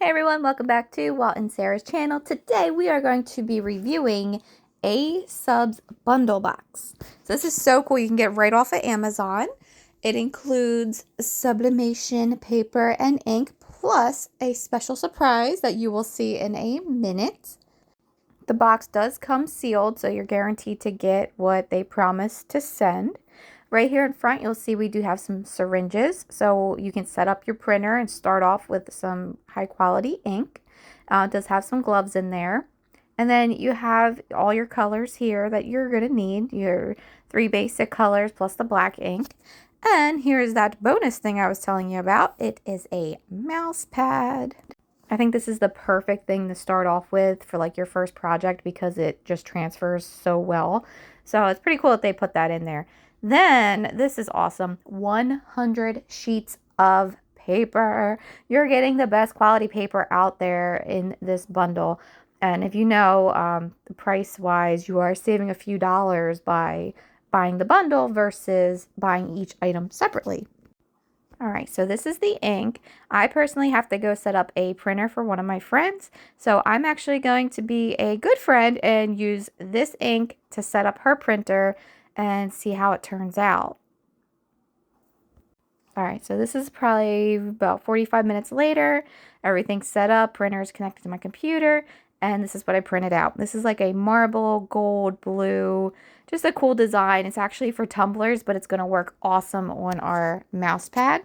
Hey everyone, welcome back to Walt and Sarah's channel. Today we are going to be reviewing a Subs bundle box. So this is so cool. You can get right off of Amazon. It includes sublimation paper and ink plus a special surprise that you will see in a minute. The box does come sealed, so you're guaranteed to get what they promised to send. Right here in front, you'll see we do have some syringes, so you can set up your printer and start off with some high quality ink. It does have some gloves in there. And then you have all your colors here that you're going to need, your 3 basic colors plus the black ink. And here's that bonus thing I was telling you about. It is a mouse pad. I think this is the perfect thing to start off with for like your first project because it just transfers so well. So it's pretty cool that they put that in there. Then this is awesome. 100 sheets of paper. You're getting the best quality paper out there in this bundle. And if you know, the price wise, you are saving a few dollars by buying the bundle versus buying each item separately. All right, so this is the ink. I personally have to go set up a printer for one of my friends. So I'm actually going to be a good friend and use this ink to set up her printer and see how it turns out. All right, so this is probably about 45 minutes later. Everything's set up, printer is connected to my computer, and this is what I printed out. This is like a marble, gold, blue, just a cool design. It's actually for tumblers, but it's gonna work awesome on our mouse pad.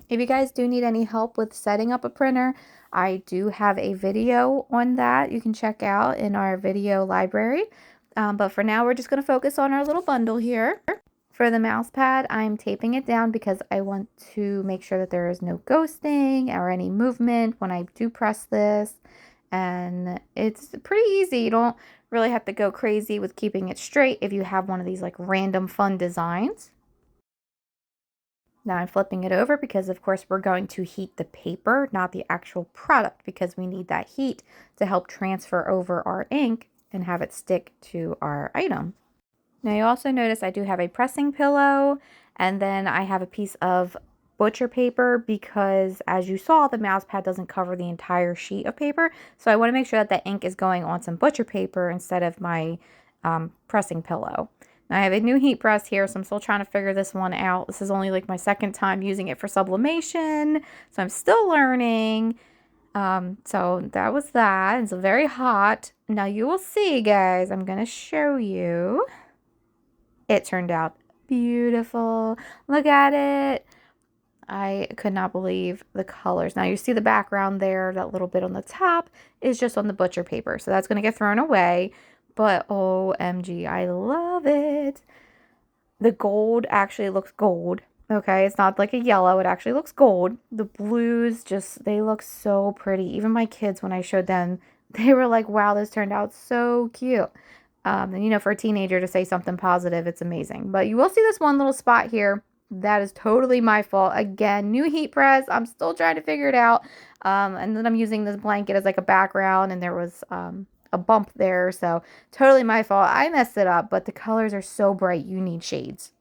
If you guys do need any help with setting up a printer, I do have a video on that you can check out in our video library. But for now, we're just going to focus on our little bundle here. For the mouse pad, I'm taping it down because I want to make sure that there is no ghosting or any movement when I do press this. And it's pretty easy. You don't really have to go crazy with keeping it straight if you have one of these like random fun designs. Now I'm flipping it over because of course we're going to heat the paper, not the actual product, because we need that heat to help transfer over our ink and have it stick to our item. Now you also notice I do have a pressing pillow, and then I have a piece of butcher paper because as you saw, the mouse pad doesn't cover the entire sheet of paper. So I want to make sure that the ink is going on some butcher paper instead of my pressing pillow. I have a new heat press here, so I'm still trying to figure this one out. This is only like my second time using it for sublimation, so I'm still learning. So that was that. It's very hot. Now you will see, guys, I'm going to show you. It turned out beautiful. Look at it. I could not believe the colors. Now you see the background there, that little bit on the top is just on the butcher paper. So that's going to get thrown away. But OMG, I love it. The gold actually looks gold. Okay, it's not like a yellow. It actually looks gold. The blues just, they look so pretty. Even my kids, when I showed them, they were like, wow, this turned out so cute. And you know, for a teenager to say something positive, it's amazing. But you will see this one little spot here. That is totally my fault. Again, new heat press. I'm still trying to figure it out. And then I'm using this blanket as like a background, and there was a bump there, so totally my fault. I messed it up, but the colors are so bright you need shades.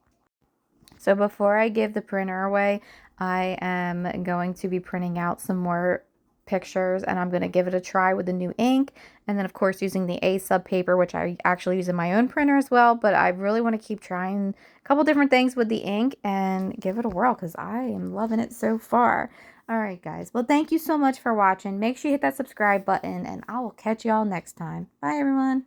So before I give the printer away, I am going to be printing out some more pictures, and I'm going to give it a try with the new ink, and then of course using the A sub paper, which I actually use in my own printer as well. But I really want to keep trying a couple different things with the ink and give it a whirl because I am loving it so far. All right, guys. Well, thank you so much for watching. Make sure you hit that subscribe button, and I will catch y'all next time. Bye, everyone.